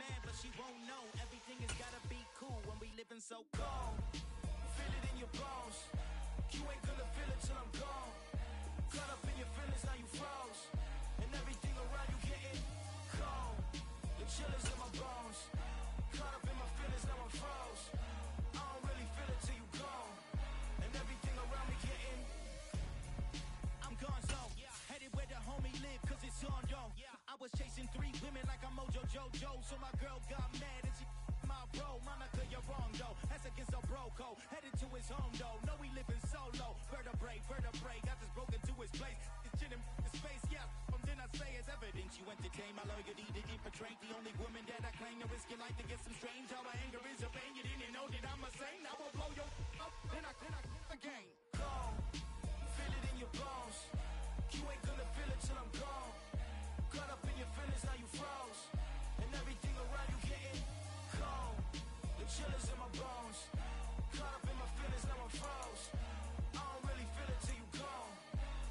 man, but she won't know. Everything has gotta be cool when we living so cold. Feel it in your bones. You ain't gonna feel it till I'm gone. Caught up in your feelings, now you froze. And everything around you getting cold. The chill is in my bones. Caught up in my feelings, now I'm froze. I don't really feel it till you gone. And everything around me getting, I'm gone zone. Headed where the homie live, cause it's on yo. I was chasing 3 women like I'm Mojo Jojo. So my girl got mad and she my bro. Monica, you're wrong though. That's against our bro code. Headed to his home though. No, we living solo. Vertebrae. Got this broken to his place. It's chin in his face, yeah. From then I say it's evidence you entertain my loyalty to infiltrate. The only woman that I claim to risk your life to get some strange. How my anger is a pain. You didn't know that I'm a saint. I will blow your up. Then I again. Cold. Feel it in your bones. You ain't gonna feel it till I'm gone. Caught up in your feelings, now you froze. And everything around you getting cold. The chill is in my bones. Caught up in my feelings, now I'm froze. I don't really feel it till you gone.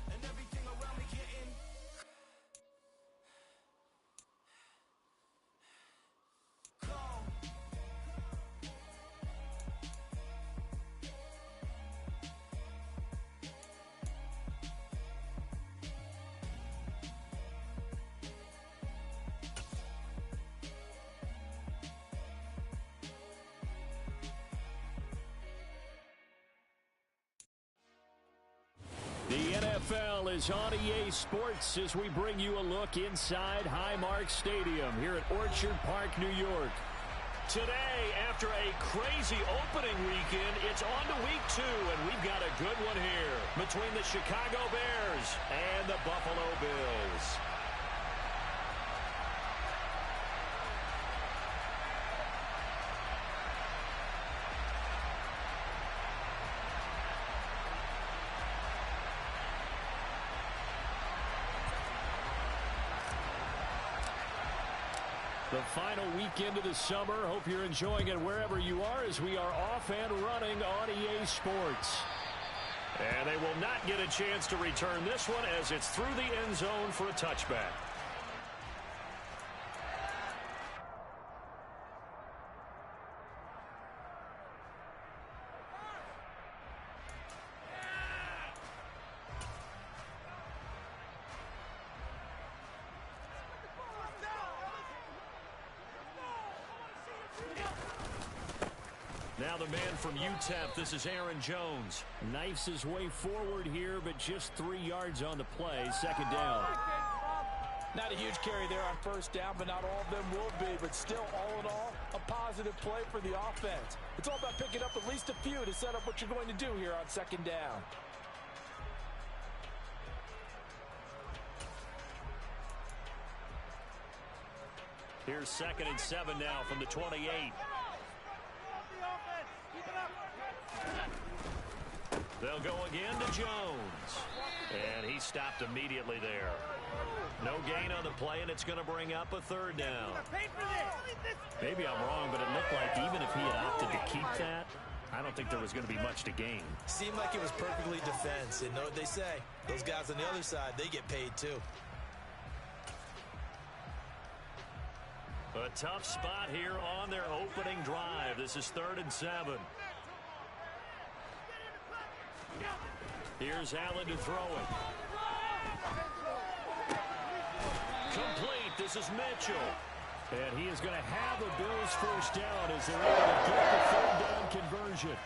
And everything around me getting cold. The NFL is on EA Sports as we bring you a look inside Highmark Stadium here at Orchard Park, New York. Today, after a crazy opening weekend, it's on to week 2, and we've got a good one here between the Chicago Bears and the Buffalo Bills. The final weekend of the summer. Hope you're enjoying it wherever you are as we are off and running on EA Sports. And they will not get a chance to return this one as it's through the end zone for a touchback. Now the man from UTEP, this is Aaron Jones. Knifes his way forward here, but just 3 yards on the play. Second down. Not a huge carry there on first down, but not all of them will be. But still, all in all, a positive play for the offense. It's all about picking up at least a few to set up what you're going to do here on second down. Here's 2nd and 7 now from the 28. They'll go again to Jones. And he stopped immediately there. No gain on the play, and it's going to bring up a 3rd down. Maybe I'm wrong, but it looked like even if he had opted to keep that, I don't think there was going to be much to gain. Seemed like it was perfectly defense. And know what they say? Those guys on the other side, they get paid too. A tough spot here on their opening drive. This is 3rd and 7. Here's Allen to throw it. Complete. This is Mitchell. And he is going to have the Bills first down as they're able to get the 3rd down conversion.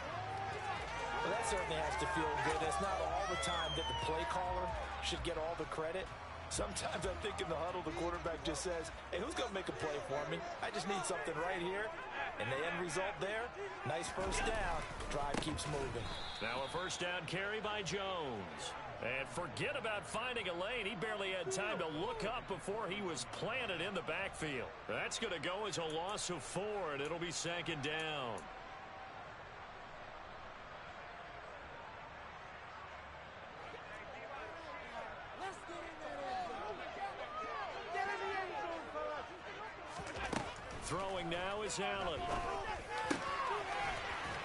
Well, that certainly has to feel good. It's not all the time that the play caller should get all the credit. Sometimes I think in the huddle, the quarterback just says, hey, who's going to make a play for me? I just need something right here. And the end result there, nice first down. Drive keeps moving. Now a first down carry by Jones. And forget about finding a lane. He barely had time to look up before he was planted in the backfield. That's going to go as a loss of 4, and it'll be 2nd down. Throwing now is Allen.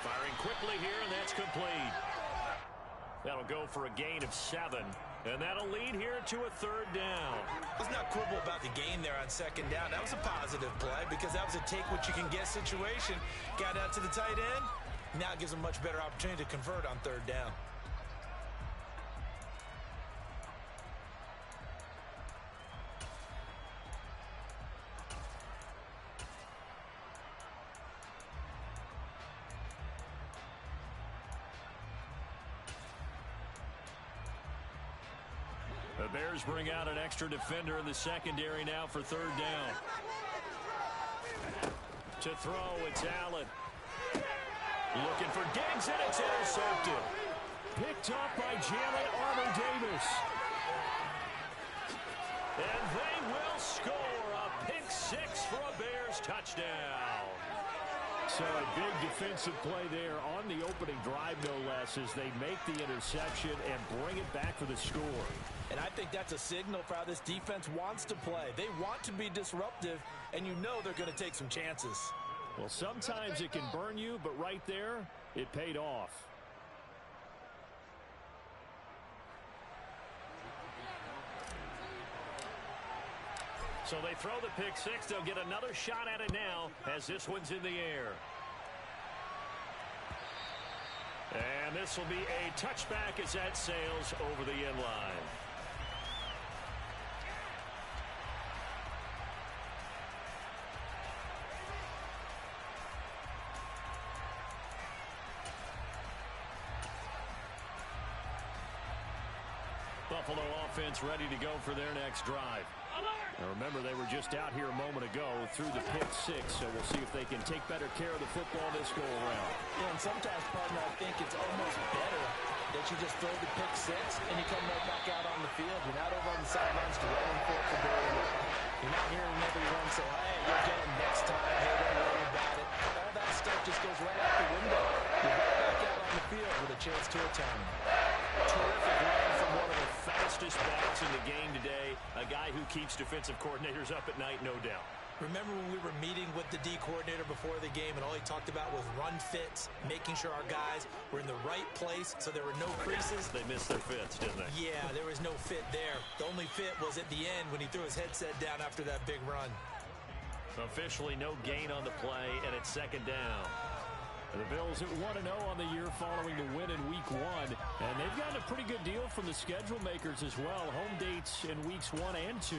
Firing quickly here, and that's complete. That'll go for a gain of 7. And that'll lead here to a 3rd down. Let's not quibble about the gain there on 2nd down. That was a positive play because that was a take-what-you-can-get situation. Got out to the tight end. Now it gives them a much better opportunity to convert on 3rd down. The Bears bring out an extra defender in the secondary now for 3rd down. To throw, it's Allen. Looking for Diggs, and it's intercepted. Picked up by Jalen Armour-Davis. And they will score a pick 6 for a Bears touchdown. So a big defensive play there on the opening drive, no less, as they make the interception and bring it back for the score. And I think that's a signal for how this defense wants to play. They want to be disruptive, and you know they're going to take some chances. Well, sometimes it can burn you, but right there, it paid off. So they throw the pick 6. They'll get another shot at it now as this one's in the air. And this will be a touchback as that sails over the end line. Buffalo offense ready to go for their next drive. Now remember, they were just out here a moment ago through the pick 6, so we'll see if they can take better care of the football this go-around. Yeah, and sometimes, partner, I think it's almost better that you just throw the pick 6 and you come right back out on the field. You're not over on the sidelines dwelling for it for very long. You're not hearing everyone say, hey, you'll get him next time. Hey, don't worry about it. All that stuff just goes right out the window. You're right back out on the field with a chance to atone. Terrific run from one of the fastest backs in the game today. A guy who keeps defensive coordinators up at night, no doubt. Remember when we were meeting with the D coordinator before the game and all he talked about was run fits, making sure our guys were in the right place so there were no creases? They missed their fits, didn't they? Yeah, there was no fit there. The only fit was at the end when he threw his headset down after that big run. Officially no gain on the play, and it's 2nd down. The Bills at 1-0 on the year following the win in Week 1. And they've gotten a pretty good deal from the schedule makers as well. Home dates in Weeks 1 and 2.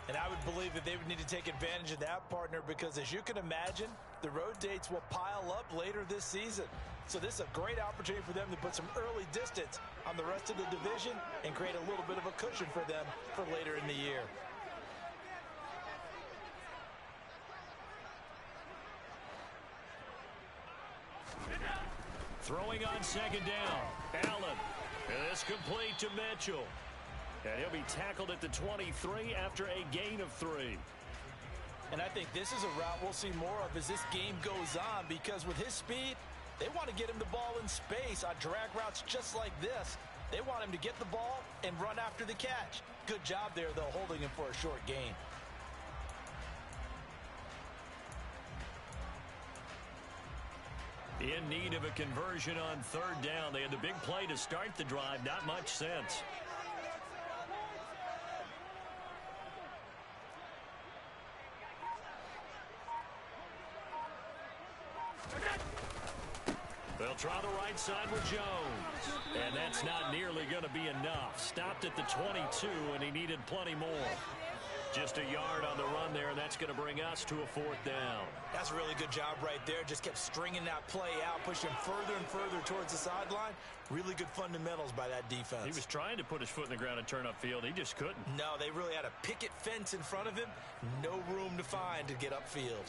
And I would believe that they would need to take advantage of that, partner, because as you can imagine, the road dates will pile up later this season. So this is a great opportunity for them to put some early distance on the rest of the division and create a little bit of a cushion for them for later in the year. Throwing on 2nd down. Allen. And this complete to Mitchell. And he'll be tackled at the 23 after a gain of 3. And I think this is a route we'll see more of as this game goes on, because with his speed, they want to get him the ball in space on drag routes just like this. They want him to get the ball and run after the catch. Good job there, though, holding him for a short gain. In need of a conversion on 3rd down. They had the big play to start the drive. Not much sense. They'll try the right side with Jones. And that's not nearly going to be enough. Stopped at the 22, and he needed plenty more. Just a yard on the run there, and that's going to bring us to a 4th down. That's a really good job right there. Just kept stringing that play out, pushing further and further towards the sideline. Really good fundamentals by that defense. He was trying to put his foot in the ground and turn upfield. He just couldn't. No, they really had a picket fence in front of him. No room to find to get upfield.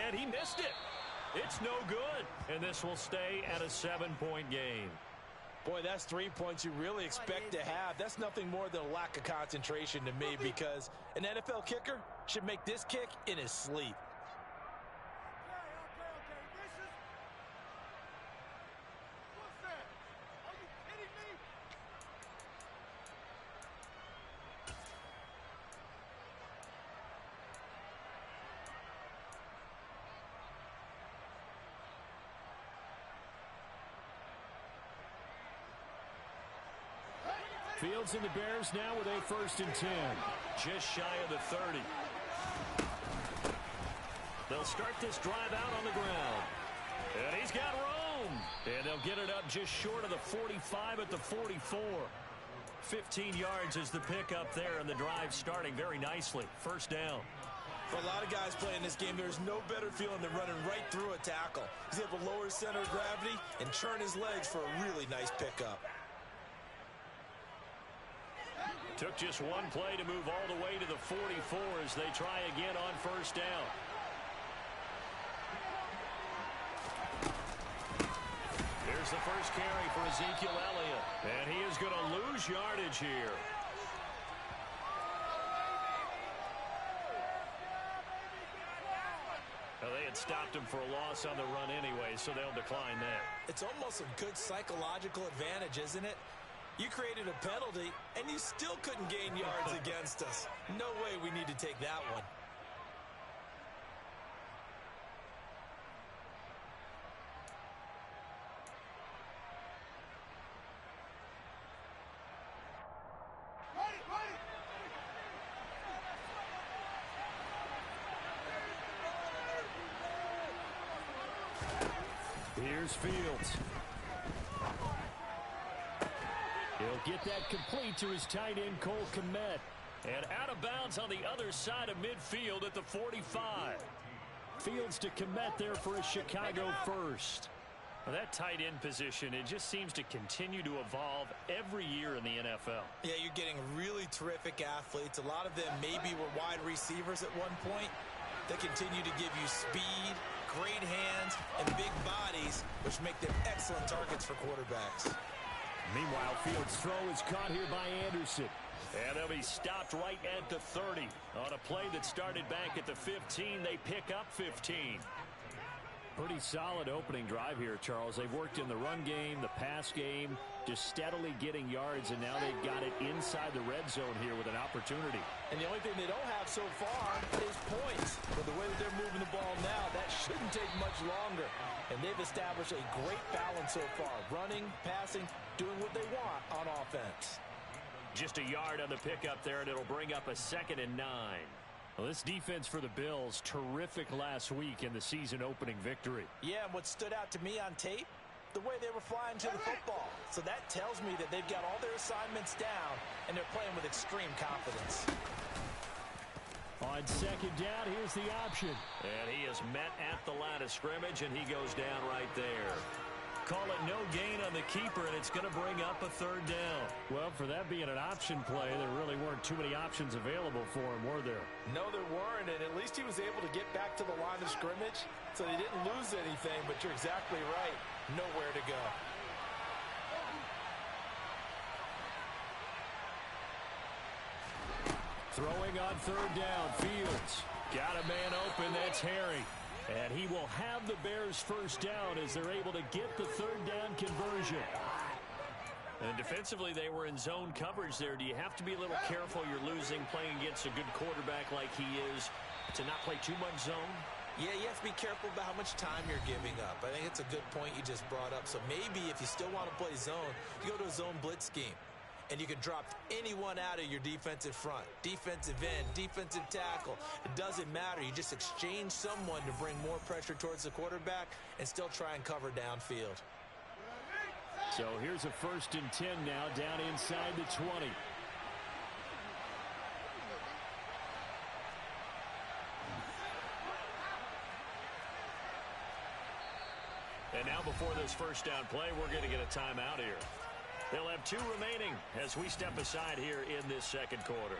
And he missed it. It's no good. And this will stay at a 7-point game. Boy, that's 3 points you really expect to have. That's nothing more than a lack of concentration to me, because an NFL kicker should make this kick in his sleep. Fields and the Bears now with a 1st and 10. Just shy of the 30. They'll start this drive out on the ground. And he's got room. And they'll get it up just short of the 45 at the 44. 15 yards is the pickup there, and the drive starting very nicely. 1st down. For a lot of guys playing this game, there's no better feeling than running right through a tackle. He's able to lower his center of gravity and churn his legs for a really nice pickup. Took just one play to move all the way to the 44 as they try again on 1st down. Here's the first carry for Ezekiel Elliott. And he is going to lose yardage here. Well, they had stopped him for a loss on the run anyway, so they'll decline that. It's almost a good psychological advantage, isn't it? You created a penalty, and you still couldn't gain yards against us. No way we need to take that one. Here's Fields. He'll get that complete to his tight end, Cole Kmet. And out of bounds on the other side of midfield at the 45. Fields to Kmet there for a Chicago first. Well, that tight end position, it just seems to continue to evolve every year in the NFL. Yeah, you're getting really terrific athletes. A lot of them maybe were wide receivers at one point. They continue to give you speed, great hands, and big bodies, which make them excellent targets for quarterbacks. Meanwhile, Fields' throw is caught here by Anderson. And they'll be stopped right at the 30. On a play that started back at the 15, they pick up 15. Pretty solid opening drive here, Charles. They've worked in the run game, the pass game, just steadily getting yards, and now they've got it inside the red zone here with an opportunity. And the only thing they don't have so far is points. But the way that they're moving the ball now, that shouldn't take much longer. And they've established a great balance so far. Running, passing, doing what they want on offense. Just a yard on the pickup there, and it'll bring up a 2nd and 9. Well, this defense for the Bills, terrific last week in the season-opening victory. Yeah, and what stood out to me on tape, the way they were flying to the football. So that tells me that they've got all their assignments down, and they're playing with extreme confidence. On 2nd down, here's the option. And he is met at the line of scrimmage, and he goes down right there. Call it no gain on the keeper, and it's going to bring up a 3rd down. Well, for that being an option play, there really weren't too many options available for him, were there? No, there weren't, and at least he was able to get back to the line of scrimmage, so they didn't lose anything, but you're exactly right. Nowhere to go. Throwing on 3rd down, Fields. Got a man open, that's Harry. And he will have the Bears' 1st down as they're able to get the 3rd down conversion. And defensively, they were in zone coverage there. Do you have to be a little careful? You're losing, playing against a good quarterback like he is, to not play too much zone? Yeah, you have to be careful about how much time you're giving up. I think it's a good point you just brought up. So maybe if you still want to play zone, you go to a zone blitz scheme. And you can drop anyone out of your defensive front. Defensive end, defensive tackle. It doesn't matter. You just exchange someone to bring more pressure towards the quarterback and still try and cover downfield. So here's a 1st and 10 now down inside the 20. And now before this 1st down play, we're going to get a timeout here. They'll have 2 remaining as we step aside here in this 2nd quarter.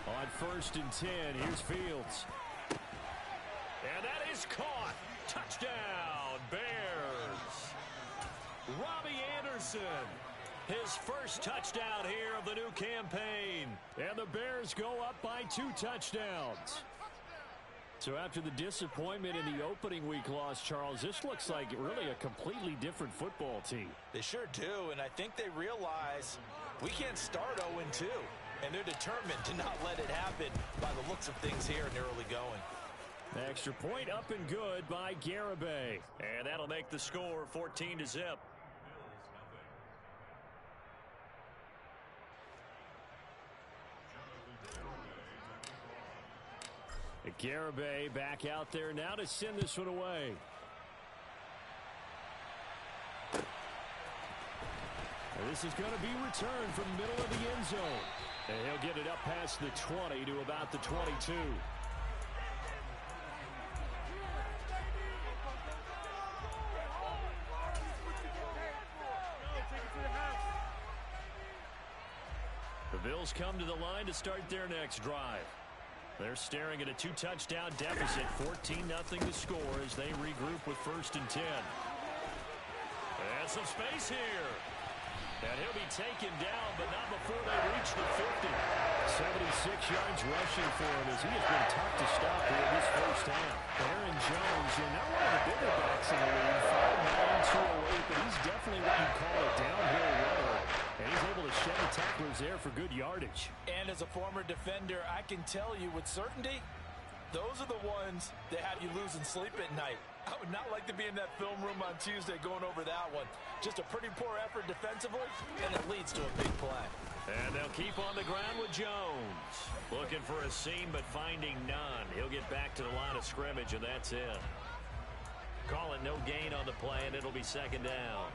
On 1st and 10, here's Fields. And that is caught. Touchdown, Bears. Robbie Anderson. His first touchdown here of the new campaign. And the Bears go up by 2 touchdowns. So after the disappointment in the opening week loss, Charles, this looks like really a completely different football team. They sure do, and I think they realize we can't start 0-2, and they're determined to not let it happen by the looks of things here in the early going. Extra point up and good by Garibay. And that'll make the score 14-0. Garibay back out there now to send this one away. And this is going to be returned from the middle of the end zone. And he'll get it up past the 20 to about the 22. The Bills come to the line to start their next drive. They're staring at a 2-touchdown deficit, 14-0 to score as they regroup with 1st and 10. And some space here. And he'll be taken down, but not before they reach the 50. 76 yards rushing for him as he has been tough to stop here in this first half. Aaron Jones, you're not one of the bigger backs in the league, 5'9", 208, but he's definitely what you call a downhill runner. And he's able to shed the tacklers there for good yardage. And as a former defender, I can tell you with certainty, those are the ones that have you losing sleep at night. I would not like to be in that film room on Tuesday going over that one. Just a pretty poor effort defensively, and it leads to a big play. And they'll keep on the ground with Jones. Looking for a seam, but finding none. He'll get back to the line of scrimmage, and that's it. Call it no gain on the play, and it'll be 2nd down.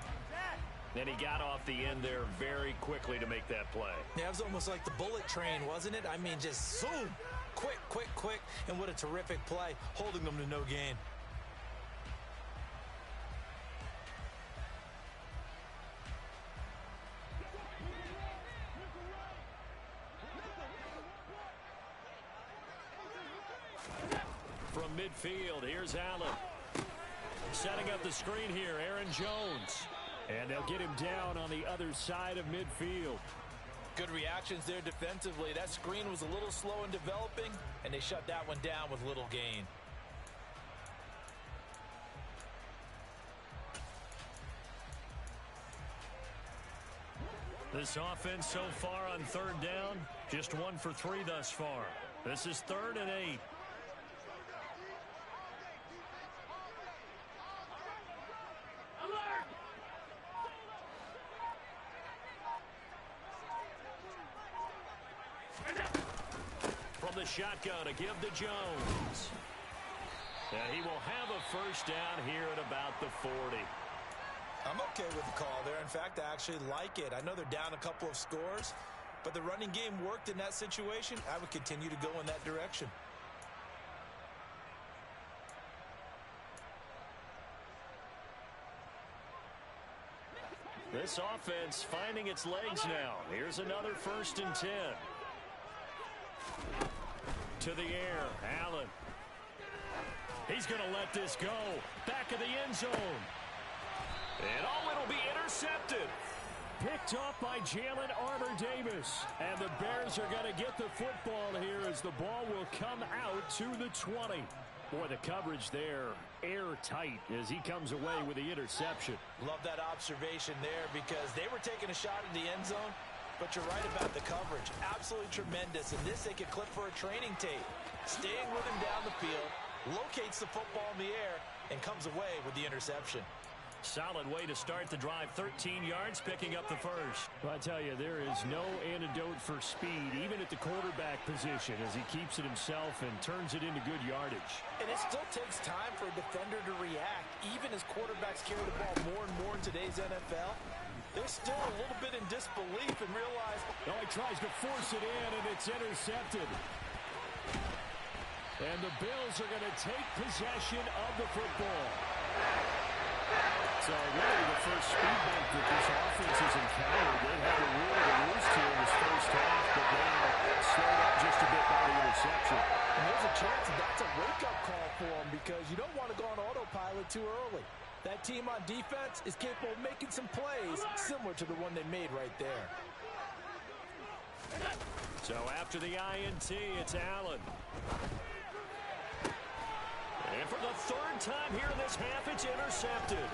And he got off the end there very quickly to make that play. Yeah, it was almost like the bullet train, wasn't it? I mean, just zoom. Quick, quick, quick. And what a terrific play, holding them to no gain. From midfield, here's Allen. Setting up the screen here, Aaron Jones. And they'll get him down on the other side of midfield. Good reactions there defensively. That screen was a little slow in developing, and they shut that one down with little gain. This offense so far on 3rd down, just 1 for 3 thus far. This is 3rd and 8. From the shotgun, a give to Jones. And he will have a 1st down here at about the 40. I'm okay with the call there. In fact, I actually like it. I know they're down a couple of scores, but the running game worked in that situation. I would continue to go in that direction. This offense finding its legs now. Here's another 1st and 10. To the air, Allen. He's going to let this go. Back of the end zone. And it'll be intercepted. Picked off by Jalen Armour-Davis. And the Bears are going to get the football here as the ball will come out to the 20. Boy, the coverage there, airtight as he comes away with the interception. Love that observation there because they were taking a shot in the end zone, but you're right about the coverage. Absolutely tremendous. And this they could clip for a training tape. Staying with him down the field, locates the football in the air, and comes away with the interception. Solid way to start the drive. 13 yards, picking up the 1st. Well, I tell you, there is no antidote for speed, even at the quarterback position, as he keeps it himself and turns it into good yardage. And it still takes time for a defender to react. Even as quarterbacks carry the ball more and more in today's NFL, they're still a little bit in disbelief and realize... Oh, he tries to force it in, and it's intercepted. And the Bills are going to take possession of the football. So really the first speed bump that this offense has encountered. They had a real to lose to in this first half, but now slowed up just a bit by the interception. And there's a chance that's a wake-up call for them because you don't want to go on autopilot too early. That team on first-round defense is capable of making some plays similar to the one they made right there. So after the INT, it's Allen. And for the third time here in this half, it's intercepted.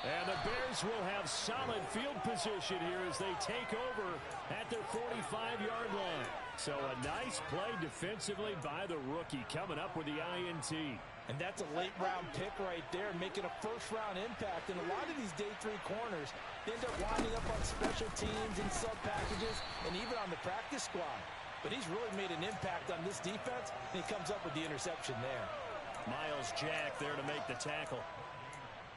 And the Bears will have solid field position here as they take over at their 45-yard line. So a nice play defensively by the rookie coming up with the INT. And that's a late-round pick right there, making a first-round impact. And a lot of these day 3 corners, they end up winding up on special teams and sub-packages and even on the practice squad. But he's really made an impact on this defense, and he comes up with the interception there. Miles Jack there to make the tackle.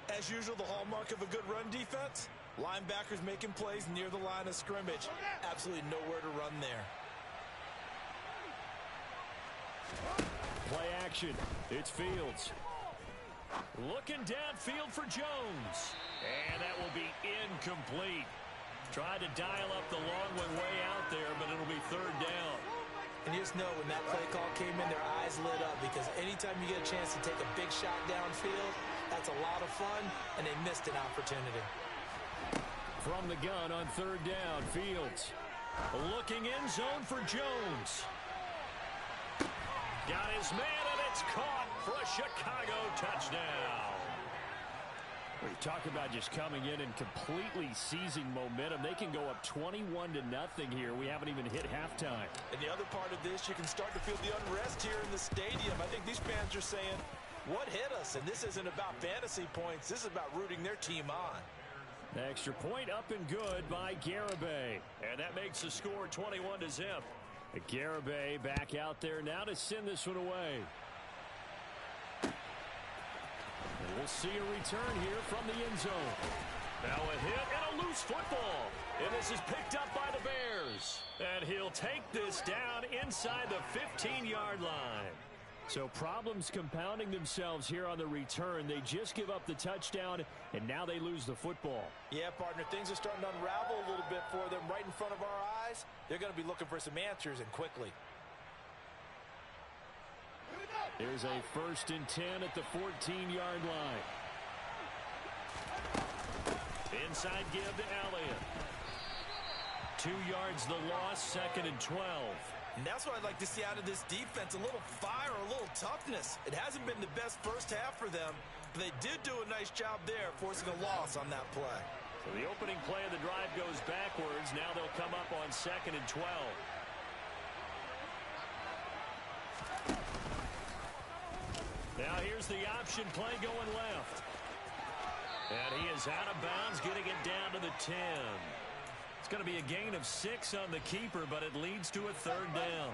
As usual, the hallmark of a good run defense, linebackers making plays near the line of scrimmage. Absolutely nowhere to run there. Play action. It's Fields. Looking downfield for Jones. And that will be incomplete. Tried to dial up the long one way out there, but it'll be third down. And you just know when that play call came in, their eyes lit up, because anytime you get a chance to take a big shot downfield, that's a lot of fun, and they missed an opportunity. From the gun on third down, Fields. Looking in zone for Jones. Got his man, and it's caught for a Chicago touchdown. We talk about just coming in and completely seizing momentum. They can go up 21-0 here. We haven't even hit halftime. And the other part of this, you can start to feel the unrest here in the stadium. I think these fans are saying, what hit us? And this isn't about fantasy points. This is about rooting their team on. The extra point up and good by Garibay. And that makes the score 21-0. Garibay back out there now to send this one away. And we'll see a return here from the end zone. Now a hit and a loose football. And this is picked up by the Bears. And he'll take this down inside the 15-yard line. So problems compounding themselves here on the return. They just give up the touchdown, and now they lose the football. Yeah, partner, things are starting to unravel a little bit for them right in front of our eyes. They're going to be looking for some answers, and quickly. There's a 1st and 10 at the 14-yard line. Inside give to Elliott. 2 yards the loss, 2nd and 12. And that's what I'd like to see out of this defense, a little fire, a little toughness. It hasn't been the best first half for them, but they did do a nice job there, forcing a loss on that play. So the opening play of the drive goes backwards. Now they'll come up on 2nd and 12. Now here's the option play going left. And he is out of bounds, getting it down to the 10. It's going to be a gain of 6 on the keeper, but it leads to a third down.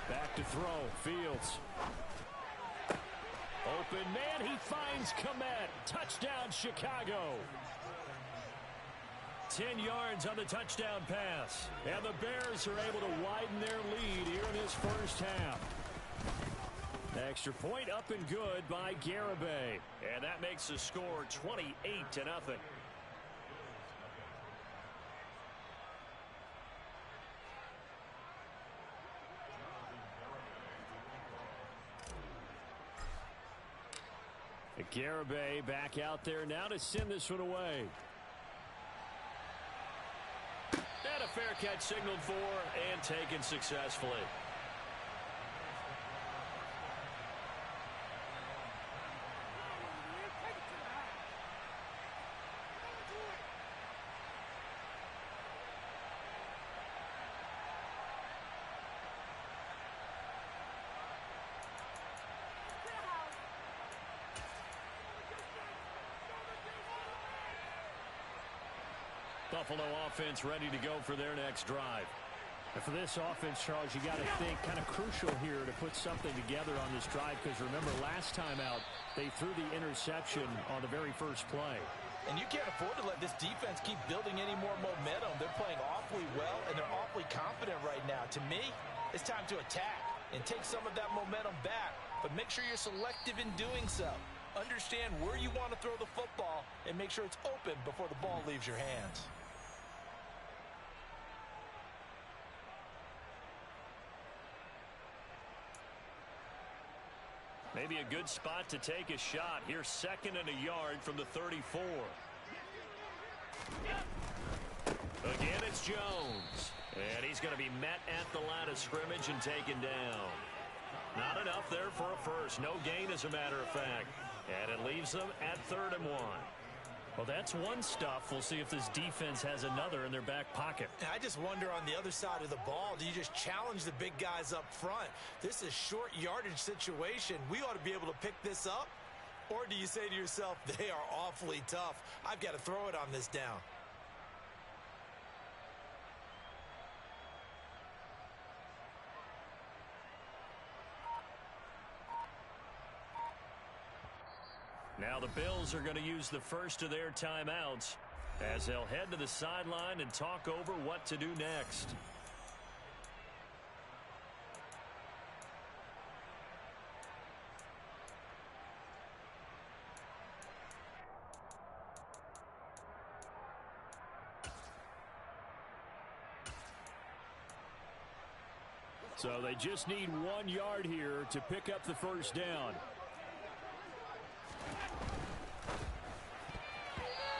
Back to throw. Fields. Open man. He finds Komet. Touchdown, Chicago. 10 yards on the touchdown pass. And the Bears are able to widen their lead here in this first half. Extra point up and good by Garibay. And that makes the score 28-0. Garibay back out there now to send this one away. And a fair catch signaled for and taken successfully. Buffalo offense ready to go for their next drive. And for this offense, Charles, you got to think kind of crucial here to put something together on this drive, because remember last time out they threw the interception on the very first play. And you can't afford to let this defense keep building any more momentum. They're playing awfully well, and they're awfully confident right now. To me, it's time to attack and take some of that momentum back, but make sure you're selective in doing so. Understand where you want to throw the football and make sure it's open before the ball leaves your hands. Maybe a good spot to take a shot. Here's 2nd and a yard from the 34. Again, it's Jones. And he's going to be met at the line of scrimmage and taken down. Not enough there for a first. No gain, as a matter of fact. And it leaves them at 3rd and 1. Well, that's one stuff. We'll see if this defense has another in their back pocket. I just wonder on the other side of the ball, do you just challenge the big guys up front? This is short yardage situation. We ought to be able to pick this up. Or do you say to yourself, they are awfully tough. I've got to throw it on this down. Now the Bills are going to use the first of their timeouts as they'll head to the sideline and talk over what to do next. So they just need 1 yard here to pick up the first down.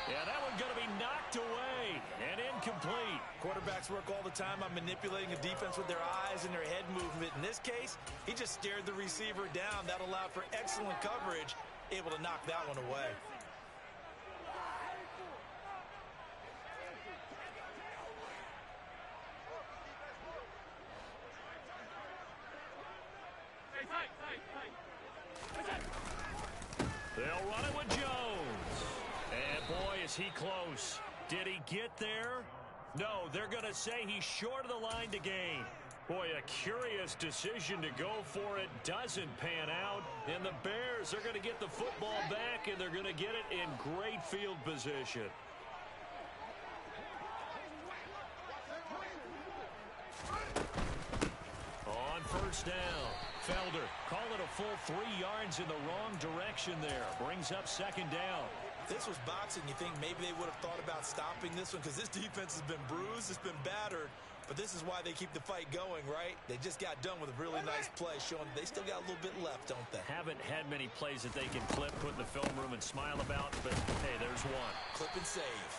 Yeah, that one's going to be knocked away and incomplete. Quarterbacks work all the time on manipulating a defense with their eyes and their head movement. In this case, he just stared the receiver down. That allowed for excellent coverage, able to knock that one away. They'll run it with Jones. And boy, is he close. Did he get there? No, they're going to say he's short of the line to gain. Boy, a curious decision to go for it. Doesn't pan out. And the Bears are going to get the football back, and they're going to get it in great field position. On first down, Felder call it a full 3 yards in the wrong direction there. Brings up 2nd down. This was boxing. You think maybe they would have thought about stopping this one because this defense has been bruised, it's been battered, but this is why they keep the fight going, right? They just got done with a really nice play, showing they still got a little bit left, don't they? Haven't had many plays that they can clip, put in the film room, and smile about, but hey, there's one. Clip and save.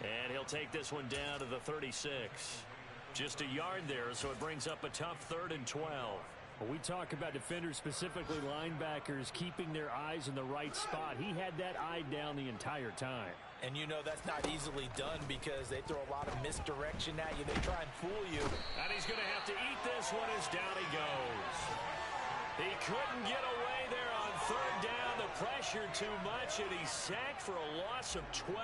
And he'll take this one down to the 36. Just a yard there, so it brings up a tough 3rd and 12. Well, we talk about defenders, specifically linebackers, keeping their eyes in the right spot. He had that eye down the entire time. And you know that's not easily done because they throw a lot of misdirection at you. They try and fool you. And he's going to have to eat this one as down he goes. He couldn't get away there on 3rd down. The pressure too much, and he's sacked for a loss of 12.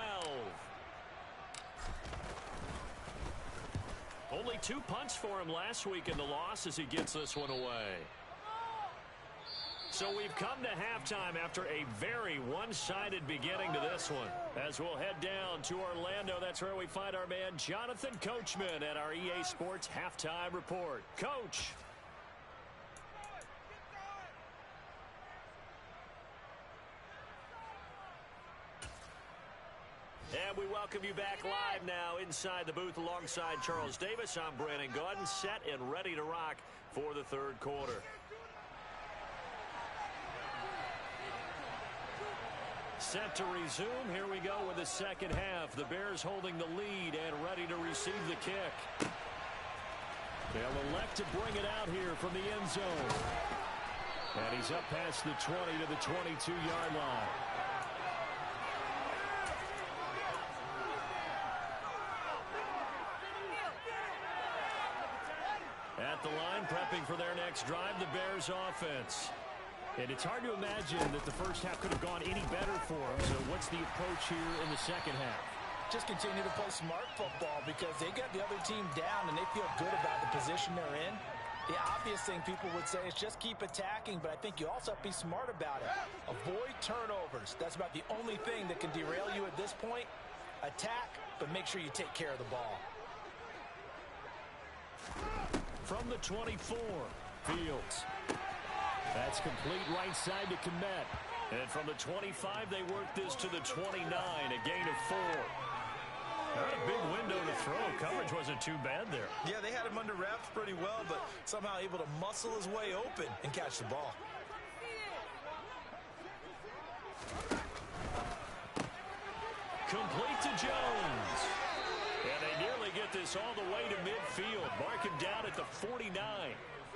Only 2 punts for him last week in the loss as he gets this one away. So we've come to halftime after a very one-sided beginning to this one. As we'll head down to Orlando, that's where we find our man Jonathan Coachman at our EA Sports Halftime Report. Coach. And we welcome you back live now inside the booth alongside Charles Davis. I'm Brandon Gaudin, set and ready to rock for the 3rd quarter. Set to resume. Here we go with the 2nd half. The Bears holding the lead and ready to receive the kick. They'll elect to bring it out here from the end zone. And he's up past the 20 to the 22-yard line. At the line, prepping for their next drive, the Bears offense. And it's hard to imagine that the first half could have gone any better for them. So what's the approach here in the 2nd half? Just continue to play smart football because they got the other team down and they feel good about the position they're in. The obvious thing people would say is just keep attacking, but I think you also have to be smart about it. Avoid turnovers. That's about the only thing that can derail you at this point. Attack, but make sure you take care of the ball. From the 24, Fields. That's complete right side to Kmet. And from the 25, they work this to the 29, a gain of 4. Not a big window to throw. Coverage wasn't too bad there. Yeah, they had him under wraps pretty well, but somehow able to muscle his way open and catch the ball. Complete to Jones. And they nearly get this all the way to midfield. Mark him down at the 49.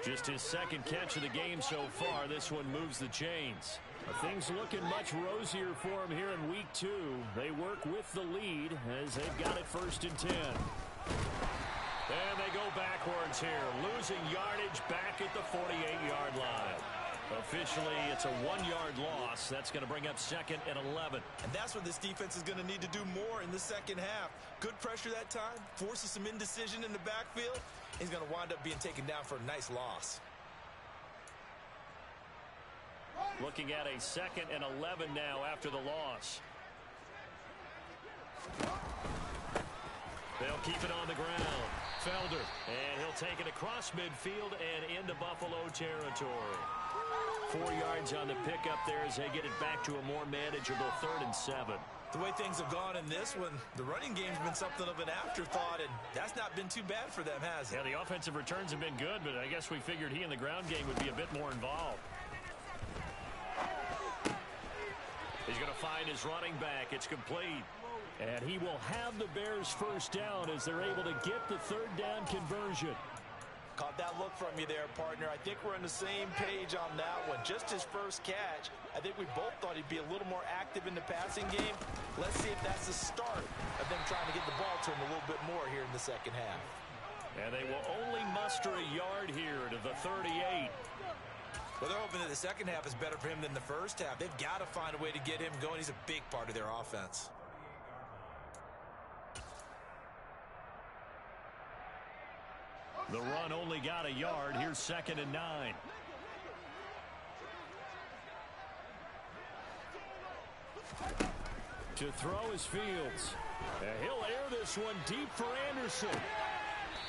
Just his second catch of the game so far. This one moves the chains. Things looking much rosier for him here in week 2. They work with the lead as they've got it 1st and 10. And they go backwards here, losing yardage back at the 48-yard line. Officially, it's a 1-yard loss. That's going to bring up 2nd and 11. And that's what this defense is going to need to do more in the second half. Good pressure that time, forces some indecision in the backfield. He's going to wind up being taken down for a nice loss. Looking at a 2nd and 11 now after the loss. They'll keep it on the ground. Felder, and he'll take it across midfield and into Buffalo territory. 4 yards on the pickup there as they get it back to a more manageable 3rd and 7. The way things have gone in this one, the running game's been something of an afterthought, and that's not been too bad for them, has it? Yeah, the offensive returns have been good, but I guess we figured he in the ground game would be a bit more involved. He's going to find his running back. It's complete. And he will have the Bears first down as they're able to get the 3rd down conversion. Caught that look from you there, partner. I think we're on the same page on that one. Just his first catch. I think we both thought he'd be a little more active in the passing game. Let's see if that's the start of them trying to get the ball to him a little bit more here in the second half. And they will only muster a yard here to the 38. Well, they're hoping that the second half is better for him than the first half. They've got to find a way to get him going. He's a big part of their offense. The run only got a yard. Here's 2nd and 9. To throw is Fields. And he'll air this one deep for Anderson.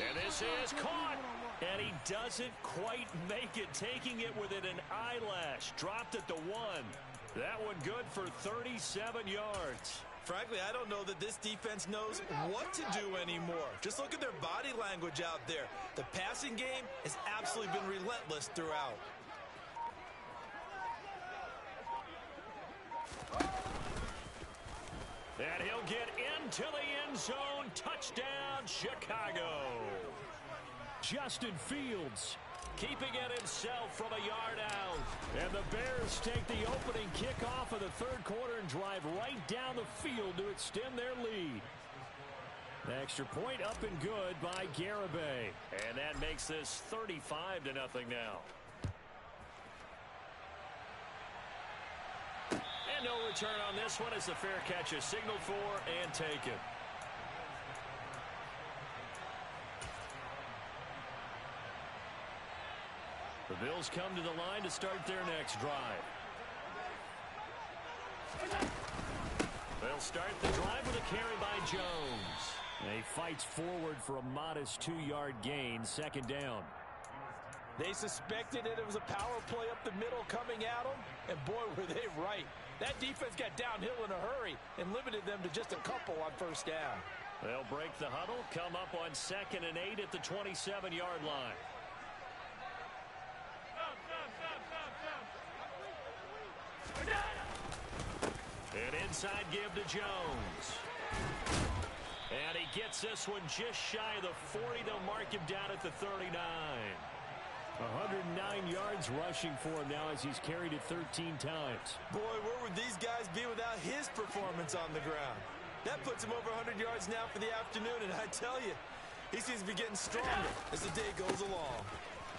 And this is caught. And he doesn't quite make it, taking it within an eyelash. Dropped at the 1. That one good for 37 yards. Frankly, I don't know that this defense knows what to do anymore. Just look at their body language out there. The passing game has absolutely been relentless throughout. And he'll get into the end zone. Touchdown, Chicago. Justin Fields keeping it himself from a yard out. And the Bears take the opening kickoff of the 3rd quarter and drive right down the field to extend their lead. The extra point up and good by Garibay. And that makes this 35-0 now. And no return on this one as the fair catch is signaled for and taken. The Bills come to the line to start their next drive. They'll start the drive with a carry by Jones. He fights forward for a modest 2-yard gain, 2nd down. They suspected that it was a power play up the middle coming at them, and boy, were they right. That defense got downhill in a hurry and limited them to just a couple on 1st down. They'll break the huddle, come up on 2nd and 8 at the 27-yard line. An inside give to Jones. And he gets this one just shy of the 40. They'll mark him down at the 39. 109 yards rushing for him now as he's carried it 13 times. Boy, where would these guys be without his performance on the ground? That puts him over 100 yards now for the afternoon, and I tell you, he seems to be getting stronger as the day goes along.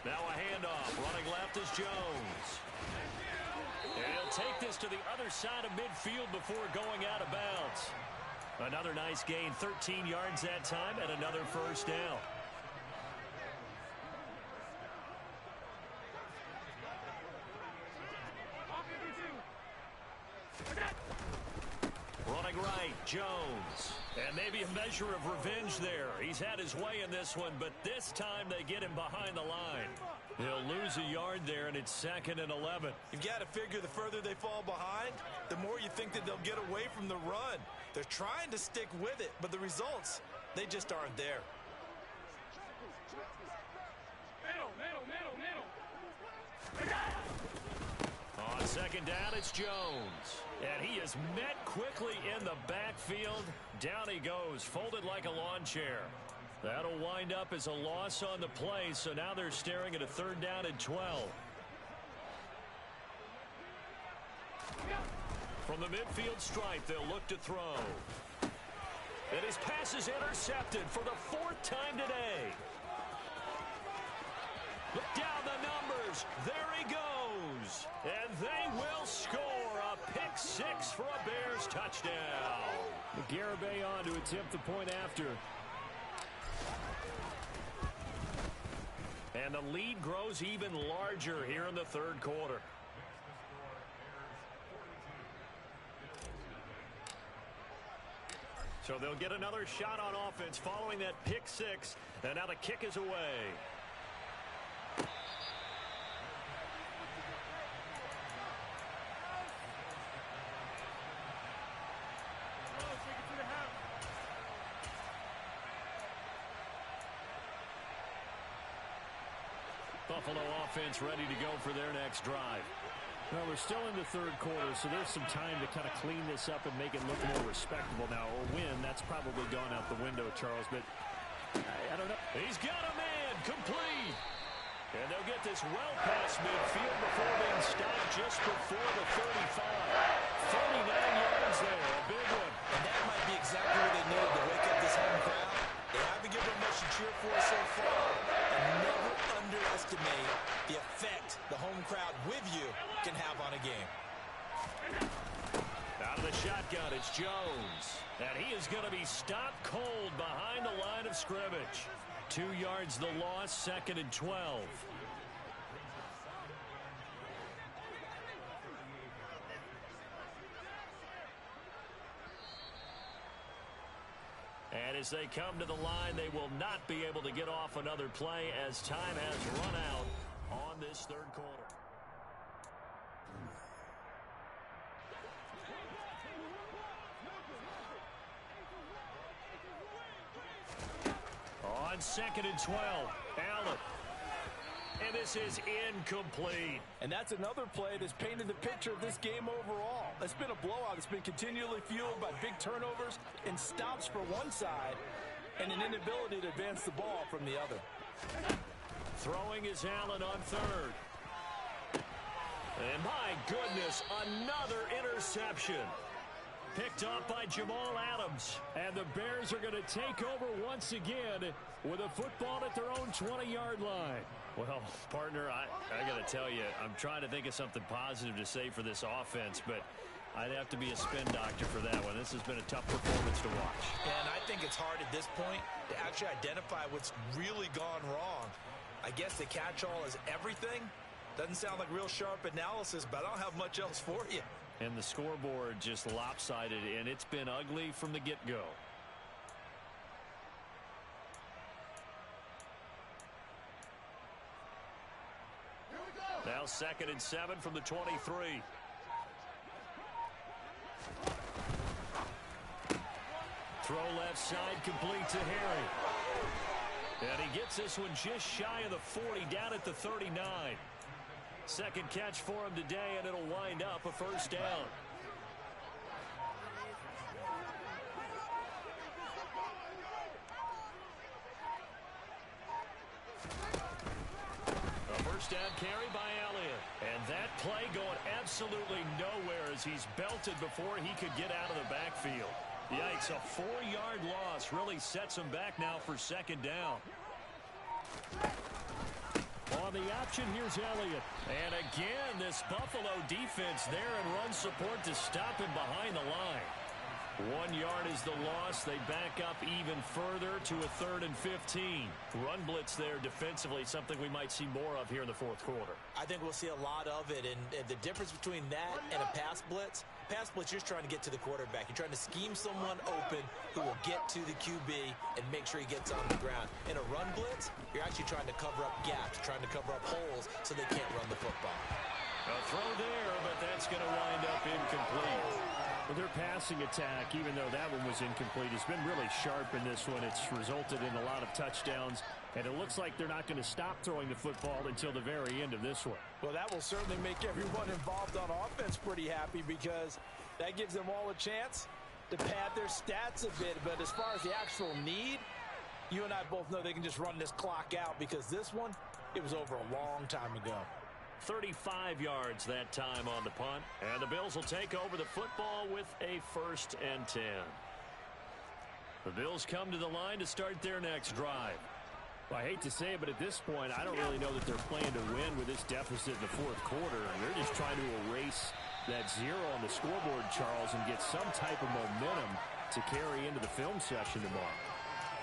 Now a handoff. Running left is Jones. And he'll take this to the other side of midfield before going out of bounds. Another nice gain, 13 yards that time, and another 1st down. Running right, Jones. And maybe a measure of revenge there. He's had his way in this one, but this time they get him behind the line. He'll lose a yard there, and it's 2nd and 11. You've got to figure the further they fall behind, the more you think that they'll get away from the run. They're trying to stick with it, but the results, they just aren't there. Second down, it's Jones. And he is met quickly in the backfield. Down he goes, folded like a lawn chair. That'll wind up as a loss on the play, so now they're staring at a 3rd down and 12. From the midfield stripe, they'll look to throw. And his pass is intercepted for the 4th time today. Look down the numbers. There he goes. And they will score a pick 6 for a Bears touchdown. Garibay on to attempt the point after. And the lead grows even larger here in the 3rd quarter. So they'll get another shot on offense following that pick 6. And now the kick is away. Buffalo offense ready to go for their next drive. Well, we're still in the 3rd quarter, so there's some time to kind of clean this up and make it look more respectable now. Or win, that's probably gone out the window, Charles, but I don't know. He's got a man, complete. And they'll get this well past midfield before being stopped just before the 35. 39 yards there, a big one. And that might be exactly what they needed to wake up this home crowd. They haven't given them much to cheer for so far. And never underestimate the effect the home crowd with you can have on a game. Out of the shotgun, it's Jones. And he is going to be stopped cold behind the line of scrimmage. 2 yards the loss, 2nd and 12. And as they come to the line, they will not be able to get off another play as time has run out on this 3rd quarter. On 2nd and 12, Allen. And this is incomplete. And that's another play that's painted the picture of this game overall. It's been a blowout. It's been continually fueled by big turnovers and stops for one side and an inability to advance the ball from the other. Throwing is Allen on 3rd. And my goodness, another interception. Picked off by Jamal Adams. And the Bears are going to take over once again with a football at their own 20-yard line. Well, partner, I got to tell you, I'm trying to think of something positive to say for this offense, but I'd have to be a spin doctor for that one. This has been a tough performance to watch. And I think it's hard at this point to actually identify what's really gone wrong. I guess the catch-all is everything. Doesn't sound like real sharp analysis, but I don't have much else for you. And the scoreboard just lopsided, and it's been ugly from the get-go. Now 2nd and 7 from the 23. Throw left side, complete to Harry. And he gets this one just shy of the 40, down at the 39. Second catch for him today, and it'll wind up a 1st down. A 1st down carry by Elliott. And that play going absolutely nowhere as he's belted before he could get out of the backfield. Yikes, a 4-yard loss really sets him back now for 2nd down. On the option, here's Elliott. And again, this Buffalo defense there in run support to stop him behind the line. 1 yard is the loss. They back up even further to a 3rd and 15. Run blitz there defensively, something we might see more of here in the 4th quarter. I think we'll see a lot of it, and the difference between that and a pass blitz, you're just trying to get to the quarterback. You're trying to scheme someone open who will get to the QB and make sure he gets on the ground. In a run blitz, you're actually trying to cover up gaps, trying to cover up holes so they can't run the football. A throw there, but that's going to wind up incomplete. Well, their passing attack, even though that one was incomplete, has been really sharp in this one. It's resulted in a lot of touchdowns, and it looks like they're not going to stop throwing the football until the very end of this one. Well, that will certainly make everyone involved on offense pretty happy because that gives them all a chance to pad their stats a bit. But as far as the actual need, you and I both know they can just run this clock out because this one, it was over a long time ago. 35 yards that time on the punt. And the Bills will take over the football with a 1st and 10. The Bills come to the line to start their next drive. Well, I hate to say it, but at this point, I don't really know that they're playing to win with this deficit in the 4th quarter. They're just trying to erase that 0 on the scoreboard, Charles, and get some type of momentum to carry into the film session tomorrow.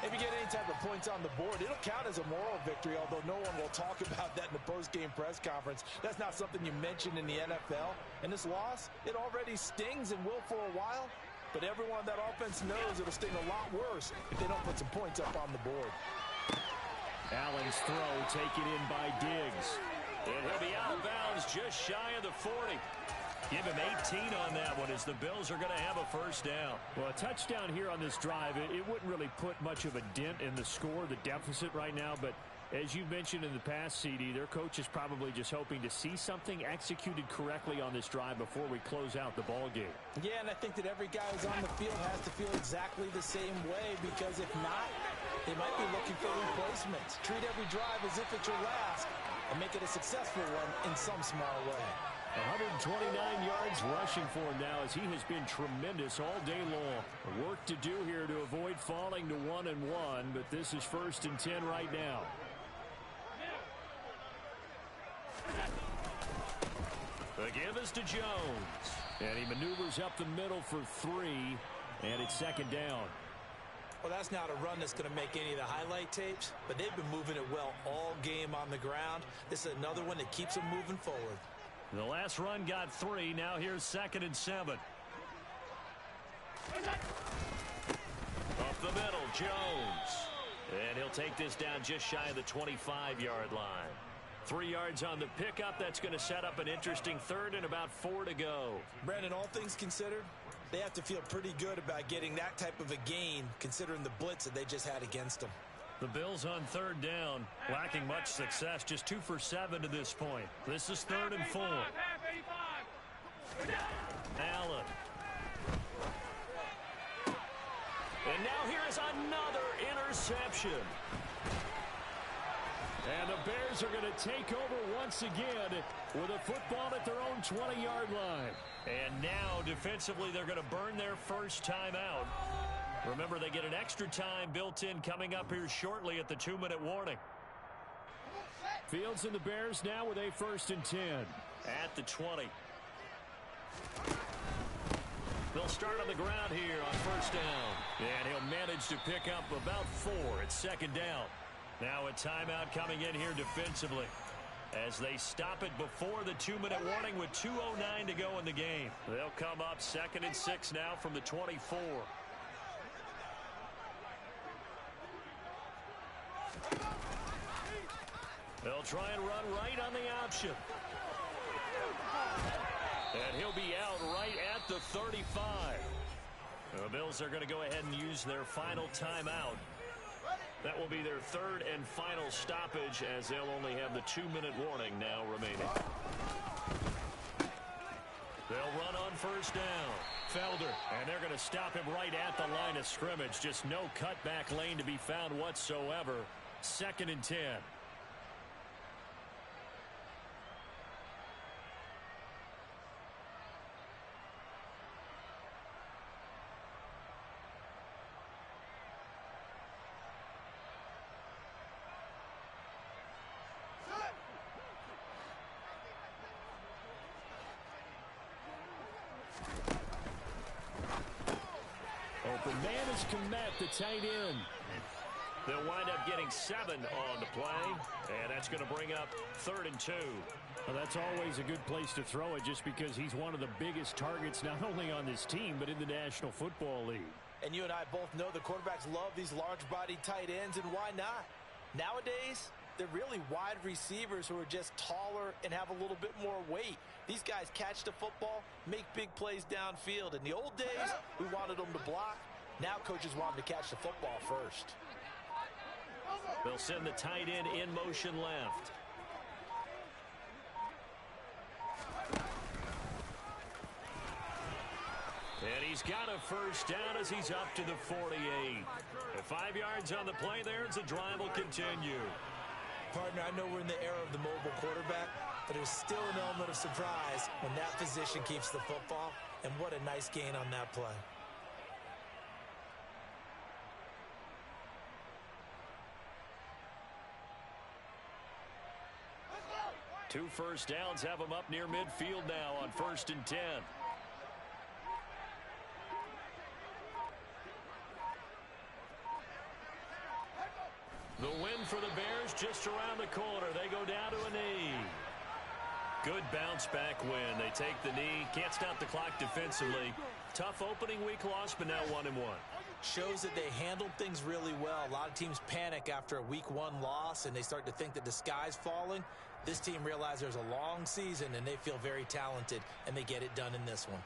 If you get any type of points on the board, it'll count as a moral victory, although no one will talk about that in the post-game press conference. That's not something you mention in the NFL. And this loss, it already stings and will for a while, but everyone on that offense knows it'll sting a lot worse if they don't put some points up on the board. Allen's throw taken in by Diggs. And he'll be out of bounds just shy of the 40. Give him 18 on that one as the Bills are going to have a 1st down. Well, a touchdown here on this drive, it wouldn't really put much of a dent in the score, the deficit right now. But as you mentioned in the past, CD, their coach is probably just hoping to see something executed correctly on this drive before we close out the ball game. Yeah, and I think that every guy who's on the field has to feel exactly the same way because if not, they might be looking for replacements. Treat every drive as if it's your last and make it a successful one in some small way. 129 yards rushing for him now as he has been tremendous all day long. Work to do here to avoid falling to 1-1, but this is 1st and 10 right now. The give is to Jones. And he maneuvers up the middle for 3, and it's 2nd down. Well, that's not a run that's going to make any of the highlight tapes, but they've been moving it well all game on the ground. This is another one that keeps them moving forward. The last run got 3. Now here's 2nd and 7. Up the middle, Jones. And he'll take this down just shy of the 25-yard line. 3 yards on the pickup. That's going to set up an interesting 3rd and about 4 to go. Brandon, all things considered, they have to feel pretty good about getting that type of a gain considering the blitz that they just had against them. The Bills on 3rd down, lacking much success, just 2 for 7 to this point. This is 3rd and 4. Allen. And now here is another interception. And the Bears are going to take over once again with a football at their own 20-yard line. And now defensively they're going to burn their first time out. Remember, they get an extra time built in coming up here shortly at the 2-minute warning. Fields and the Bears now with a 1st and 10. At the 20. They'll start on the ground here on 1st down. And he'll manage to pick up about 4 at 2nd down. Now a timeout coming in here defensively as they stop it before the 2-minute warning with 2:09 to go in the game. They'll come up 2nd and 6 now from the 24. They'll try and run right on the option. And he'll be out right at the 35. The Bills are going to go ahead and use their final timeout. That will be their 3rd and final stoppage as they'll only have the 2-minute warning now remaining. They'll run on 1st down. Felder, and they're going to stop him right at the line of scrimmage. Just no cutback lane to be found whatsoever. 2nd and 10. Open man is Komet, the tight end. They'll wind up getting 7 on the play, and that's going to bring up 3rd and 2. Well, that's always a good place to throw it just because he's one of the biggest targets not only on this team but in the National Football League. And you and I both know the quarterbacks love these large-bodied tight ends, and why not? Nowadays, They're really wide receivers who are just taller and have a little bit more weight. These guys catch the football, make big plays downfield. In the old days, we wanted them to block. Now coaches want them to catch the football first. They'll send the tight end in motion left. And he's got a first down as he's up to the 48. At 5 yards on the play there, the drive will continue. Partner, I know we're in the era of the mobile quarterback, but there's still an element of surprise when that position keeps the football, and what a nice gain on that play. Two first downs have him up near midfield now on 1st and 10. The win for the Bears just around the corner. They go down to a knee. Good bounce back win. They take the knee. Can't stop the clock defensively. Tough opening week loss, but now 1-1. Shows that they handled things really well. A lot of teams panic after a week 1 loss, and they start to think that the sky's falling. This team realizes there's a long season, and they feel very talented, and they get it done in this one.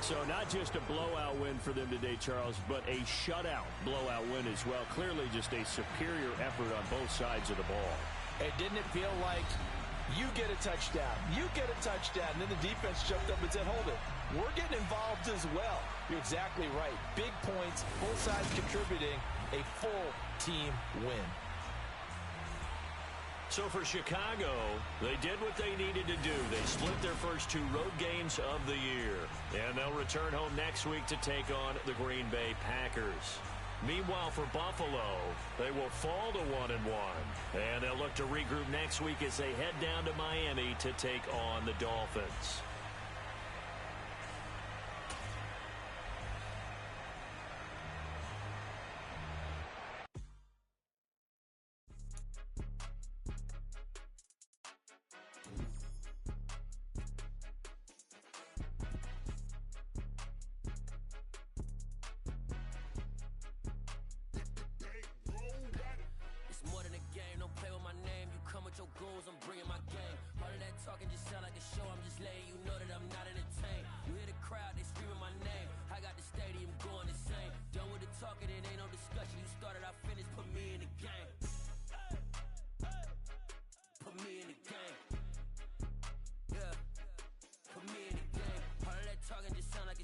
So not just a blowout win for them today, Charles, but a shutout blowout win as well. Clearly just a superior effort on both sides of the ball. And didn't it feel like you get a touchdown, you get a touchdown, and then the defense jumped up and said, hold it, we're getting involved as well. You're exactly right. Big points, both sides contributing, a full team win. So for Chicago, they did what they needed to do. They split their first 2 road games of the year. And they'll return home next week to take on the Green Bay Packers. Meanwhile, for Buffalo, they will fall to 1-1. And they'll look to regroup next week as they head down to Miami to take on the Dolphins. Goals, I'm bringing my game. All of that talking just sound like a show. I'm just letting you know that I'm not entertained. You hear the crowd, they